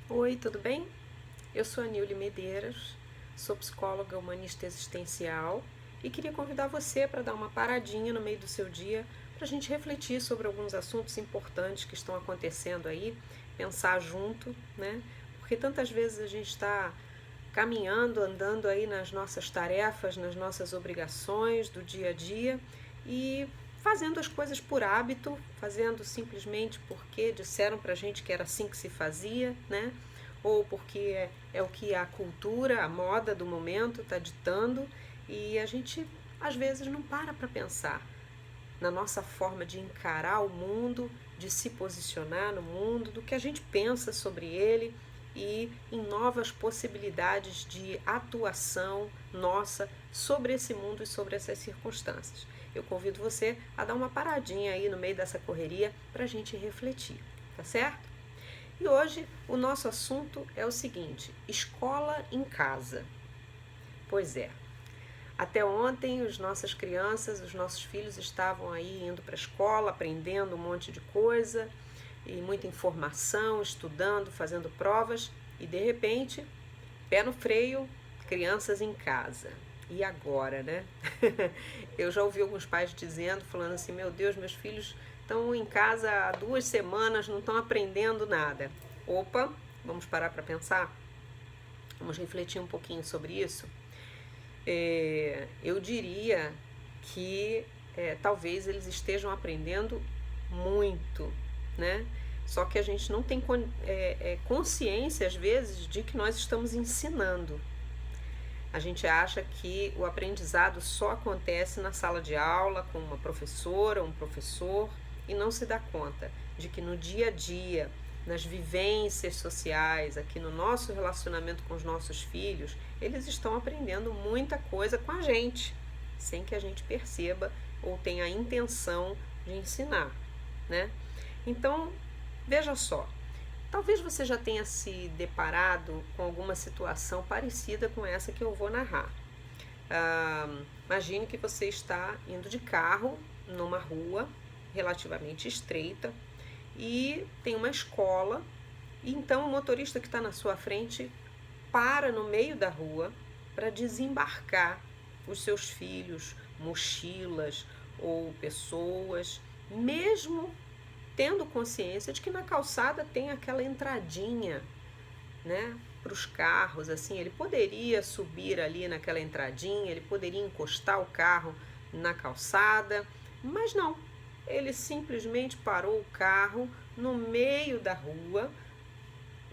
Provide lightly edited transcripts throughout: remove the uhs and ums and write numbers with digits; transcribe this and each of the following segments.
Oi, tudo bem? Eu sou a Nilly Medeiros, sou psicóloga humanista existencial e queria convidar você para dar uma paradinha no meio do seu dia para a gente refletir sobre alguns assuntos importantes que estão acontecendo aí, pensar junto, né? Porque tantas vezes a gente está caminhando, andando aí nas nossas tarefas, nas nossas obrigações do dia a dia e fazendo as coisas por hábito, fazendo simplesmente porque disseram pra gente que era assim que se fazia, né? Ou porque é o que a cultura, a moda do momento está ditando e a gente às vezes não para pensar na nossa forma de encarar o mundo, de se posicionar no mundo, do que a gente pensa sobre ele e em novas possibilidades de atuação nossa sobre esse mundo e sobre essas circunstâncias. Eu convido você a dar uma paradinha aí no meio dessa correria para a gente refletir, tá certo? E hoje o nosso assunto é o seguinte: escola em casa. Pois é, até ontem, as nossas crianças, os nossos filhos estavam aí indo para a escola, aprendendo um monte de coisa e muita informação, estudando, fazendo provas e de repente, pé no freio, crianças em casa. E agora, né? Eu já ouvi alguns pais dizendo, falando assim: meu Deus, meus filhos estão em casa há 2 semanas, não estão aprendendo nada. Opa, vamos parar para pensar? Vamos refletir um pouquinho sobre isso? Eu diria que talvez eles estejam aprendendo muito, né? Só que a gente não tem consciência, às vezes, de que nós estamos ensinando. A gente acha que o aprendizado só acontece na sala de aula, com uma professora, um professor, e não se dá conta de que no dia a dia, nas vivências sociais, aqui no nosso relacionamento com os nossos filhos, eles estão aprendendo muita coisa com a gente, sem que a gente perceba ou tenha a intenção de ensinar, né? Então, veja só, talvez você já tenha se deparado com alguma situação parecida com essa que eu vou narrar. Imagine que você está indo de carro numa rua relativamente estreita e tem uma escola, e então o motorista que está na sua frente para no meio da rua para desembarcar os seus filhos, mochilas ou pessoas, mesmo tendo consciência de que na calçada tem aquela entradinha, né, para os carros, assim, ele poderia subir ali naquela entradinha, ele poderia encostar o carro na calçada, mas não, ele simplesmente parou o carro no meio da rua,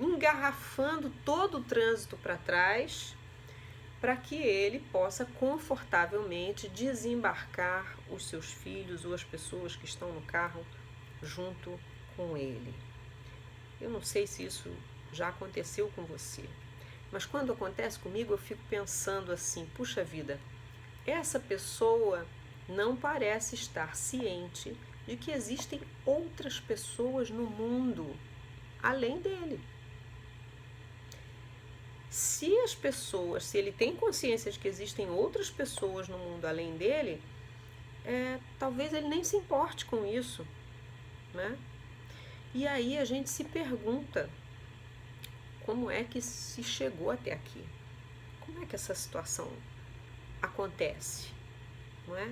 engarrafando todo o trânsito para trás, para que ele possa confortavelmente desembarcar os seus filhos ou as pessoas que estão no carro junto com ele. Eu não sei se isso já aconteceu com você, mas quando acontece comigo eu fico pensando assim: puxa vida, essa pessoa não parece estar ciente de que existem outras pessoas no mundo além dele. Se ele tem consciência de que existem outras pessoas no mundo além dele, talvez ele nem se importe com isso, né? E aí a gente se pergunta: como é que se chegou até aqui? Como é que essa situação acontece? Não é?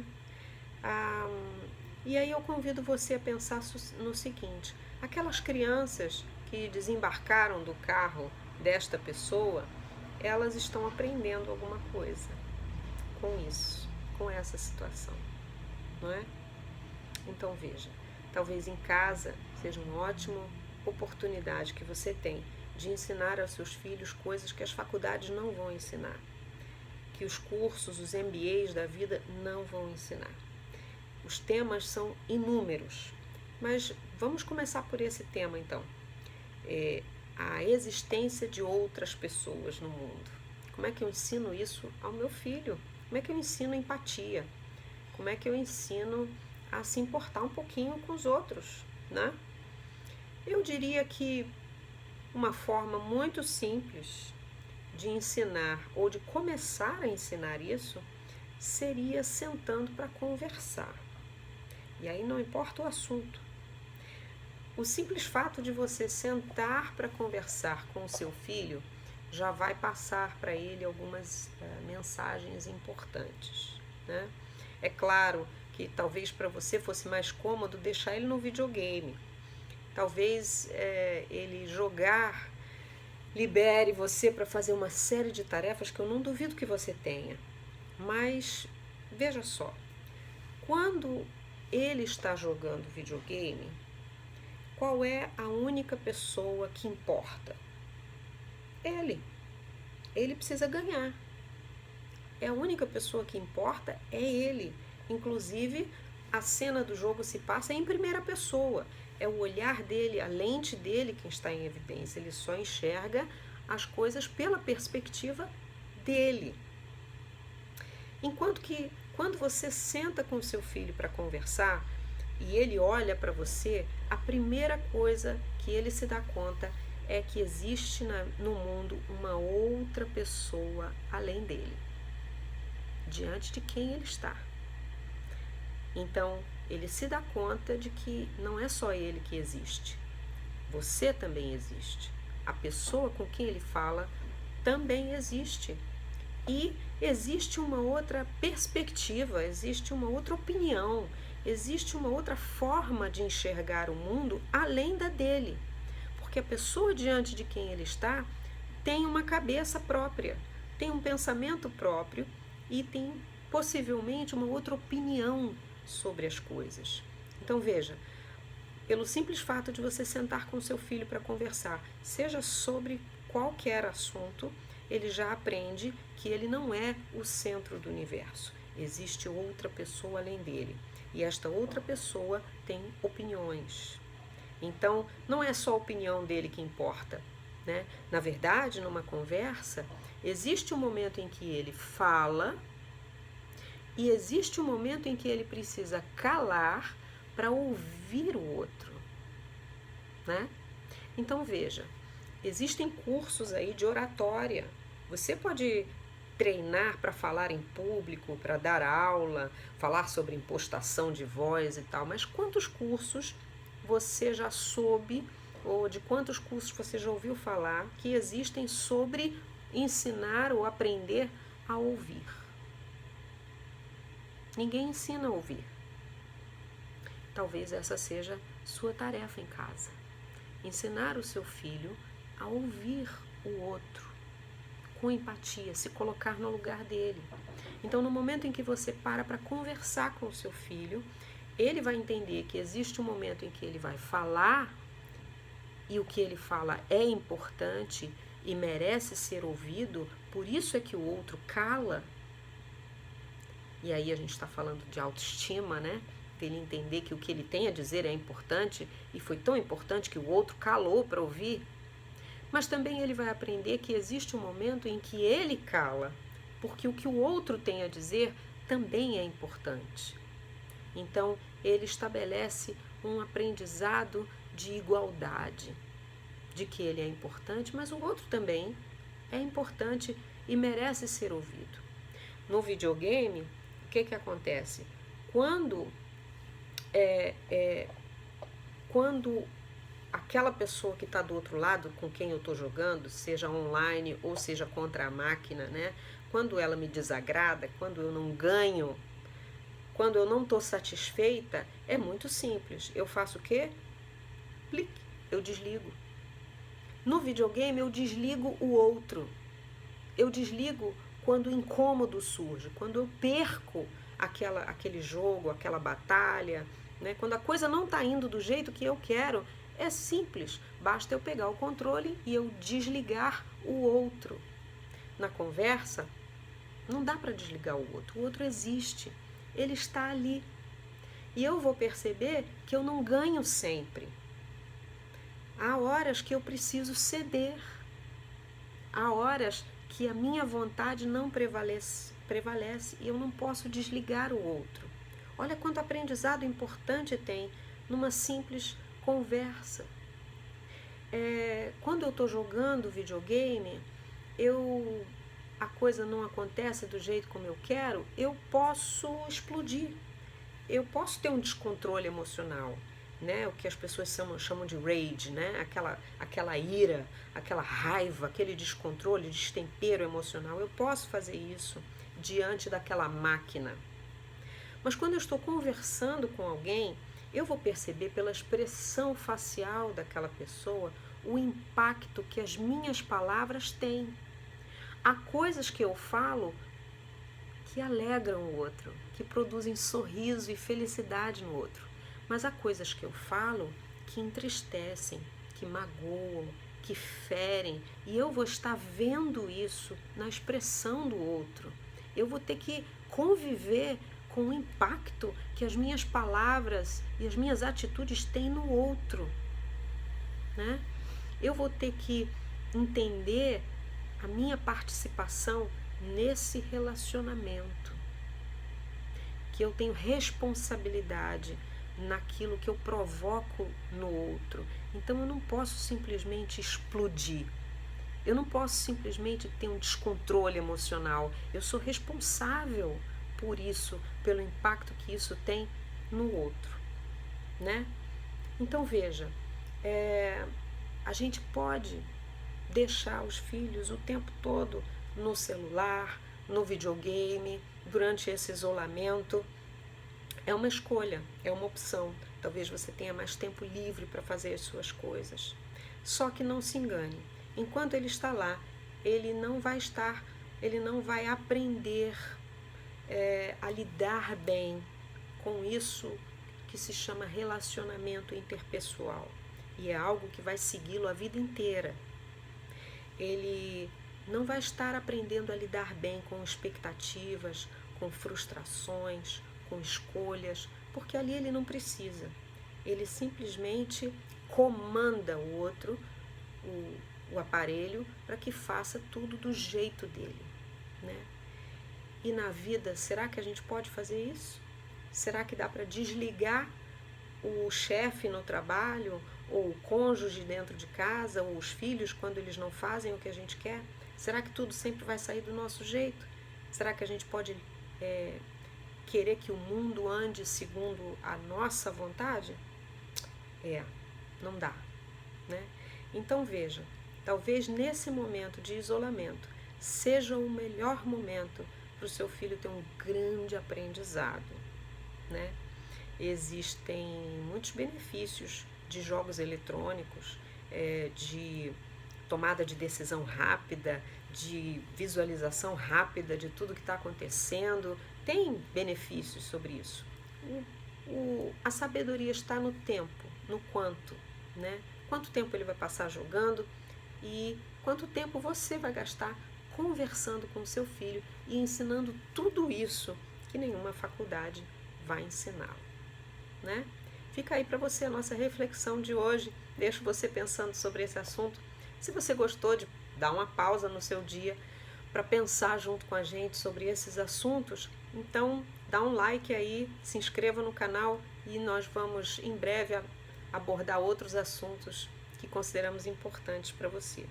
E aí eu convido você a pensar no seguinte: aquelas crianças que desembarcaram do carro desta pessoa, elas estão aprendendo alguma coisa com isso, com essa situação, não é? Então veja, talvez em casa seja uma ótima oportunidade que você tem de ensinar aos seus filhos coisas que as faculdades não vão ensinar, que os cursos, os MBAs da vida não vão ensinar. Os temas são inúmeros, mas vamos começar por esse tema então. A existência de outras pessoas no mundo. Como é que eu ensino isso ao meu filho? Como é que eu ensino empatia? Como é que eu ensino a se importar um pouquinho com os outros, né? Eu diria que uma forma muito simples de ensinar ou de começar a ensinar isso seria sentando para conversar. E aí não importa o assunto. O simples fato de você sentar para conversar com o seu filho já vai passar para ele algumas mensagens importantes, né? É claro que talvez para você fosse mais cômodo deixar ele no videogame. Talvez ele jogar libere você para fazer uma série de tarefas que eu não duvido que você tenha. Mas veja só, quando ele está jogando videogame, qual é a única pessoa que importa? Ele. Ele precisa ganhar. É a única pessoa que importa é ele. Inclusive, a cena do jogo se passa em primeira pessoa. É o olhar dele, a lente dele que está em evidência. Ele só enxerga as coisas pela perspectiva dele. Enquanto que quando você senta com o seu filho para conversar e ele olha para você, a primeira coisa que ele se dá conta é que existe no mundo uma outra pessoa além dele, diante de quem ele está. Então, ele se dá conta de que não é só ele que existe, você também existe. A pessoa com quem ele fala também existe. E existe uma outra perspectiva, existe uma outra opinião, existe uma outra forma de enxergar o mundo além da dele. Porque a pessoa diante de quem ele está tem uma cabeça própria, tem um pensamento próprio e tem possivelmente uma outra opinião sobre as coisas. Então veja, pelo simples fato de você sentar com seu filho para conversar, seja sobre qualquer assunto, ele já aprende que ele não é o centro do universo. Existe outra pessoa além dele. E esta outra pessoa tem opiniões. Então, não é só a opinião dele que importa, né? Na verdade, numa conversa, existe um momento em que ele fala e existe um momento em que ele precisa calar para ouvir o outro, né? Então, veja, existem cursos aí de oratória. Você pode treinar para falar em público, para dar aula, falar sobre impostação de voz e tal, mas quantos cursos você já soube, ou de quantos cursos você já ouviu falar que existem sobre ensinar ou aprender a ouvir? Ninguém ensina a ouvir. Talvez essa seja sua tarefa em casa. Ensinar o seu filho a ouvir o outro com empatia, se colocar no lugar dele. Então, no momento em que você para conversar com o seu filho, ele vai entender que existe um momento em que ele vai falar e o que ele fala é importante e merece ser ouvido, por isso é que o outro cala. E aí a gente está falando de autoestima, né? Ele entender que o que ele tem a dizer é importante e foi tão importante que o outro calou para ouvir. Mas também ele vai aprender que existe um momento em que ele cala, porque o que o outro tem a dizer também é importante. Então, ele estabelece um aprendizado de igualdade, de que ele é importante, mas o outro também é importante e merece ser ouvido. No videogame, o que acontece? Quando aquela pessoa que está do outro lado com quem eu estou jogando, seja online ou seja contra a máquina, né? Quando ela me desagrada, quando eu não ganho, quando eu não estou satisfeita, é muito simples. Eu faço o quê? Clique, eu desligo. No videogame eu desligo o outro. Eu desligo quando o incômodo surge, quando eu perco aquele jogo, aquela batalha, né? Quando a coisa não está indo do jeito que eu quero. É simples, basta eu pegar o controle e eu desligar o outro. Na conversa, não dá para desligar o outro existe, ele está ali. E eu vou perceber que eu não ganho sempre. Há horas que eu preciso ceder, há horas que a minha vontade não prevalece e eu não posso desligar o outro. Olha quanto aprendizado importante tem numa simples conversa. Quando eu estou jogando videogame, a coisa não acontece do jeito como eu quero, eu posso explodir. Eu posso ter um descontrole emocional. né? O que as pessoas chamam de rage, né? Aquela ira, aquela raiva, aquele descontrole, destempero emocional. Eu posso fazer isso diante daquela máquina. Mas quando eu estou conversando com alguém, eu vou perceber pela expressão facial daquela pessoa o impacto que as minhas palavras têm. Há coisas que eu falo que alegram o outro, que produzem sorriso e felicidade no outro. Mas há coisas que eu falo que entristecem, que magoam, que ferem, e eu vou estar vendo isso na expressão do outro. Eu vou ter que conviver com o impacto que as minhas palavras e as minhas atitudes têm no outro, né? Eu vou ter que entender a minha participação nesse relacionamento, que eu tenho responsabilidade naquilo que eu provoco no outro. Então eu não posso simplesmente explodir. Eu não posso simplesmente ter um descontrole emocional. Eu sou responsável por isso, pelo impacto que isso tem no outro, né? Então veja, a gente pode deixar os filhos o tempo todo no celular, no videogame, durante esse isolamento. É uma escolha, é uma opção. Talvez você tenha mais tempo livre para fazer as suas coisas. Só que não se engane, enquanto ele está lá, ele não vai aprender a lidar bem com isso que se chama relacionamento interpessoal. E é algo que vai segui-lo a vida inteira. Ele não vai estar aprendendo a lidar bem com expectativas, com frustrações, com escolhas, porque ali ele não precisa. Ele simplesmente comanda o outro, o aparelho, para que faça tudo do jeito dele, né? E na vida, será que a gente pode fazer isso? Será que dá para desligar o chefe no trabalho, ou o cônjuge dentro de casa, ou os filhos quando eles não fazem o que a gente quer? Será que tudo sempre vai sair do nosso jeito? Será que a gente pode querer que o mundo ande segundo a nossa vontade? Não dá, né? Então veja, talvez nesse momento de isolamento seja o melhor momento para o seu filho ter um grande aprendizado, né? Existem muitos benefícios de jogos eletrônicos, de tomada de decisão rápida, de visualização rápida de tudo que está acontecendo. Tem benefícios sobre isso. A sabedoria está no tempo, no quanto, né? Quanto tempo ele vai passar jogando e quanto tempo você vai gastar conversando com o seu filho e ensinando tudo isso que nenhuma faculdade vai ensiná-lo, né? Fica aí para você a nossa reflexão de hoje. Deixo você pensando sobre esse assunto. Se você gostou, de dar uma pausa no seu dia para pensar junto com a gente sobre esses assuntos, então dá um like aí, se inscreva no canal e nós vamos em breve abordar outros assuntos que consideramos importantes para você.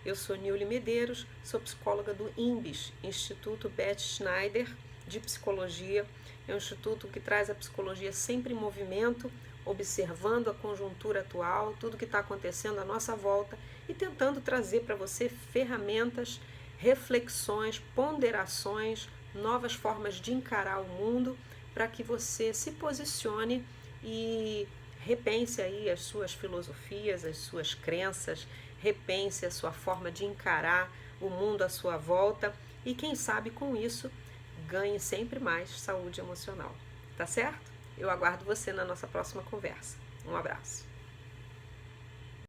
Eu sou Nilly Medeiros, sou psicóloga do INBS, Instituto Beth Schneider de Psicologia. É um instituto que traz a psicologia sempre em movimento, observando a conjuntura atual, tudo que está acontecendo à nossa volta e tentando trazer para você ferramentas, reflexões, ponderações, novas formas de encarar o mundo para que você se posicione e repense aí as suas filosofias, as suas crenças, repense a sua forma de encarar o mundo à sua volta e quem sabe com isso ganhe sempre mais saúde emocional. Tá certo? Eu aguardo você na nossa próxima conversa. Um abraço.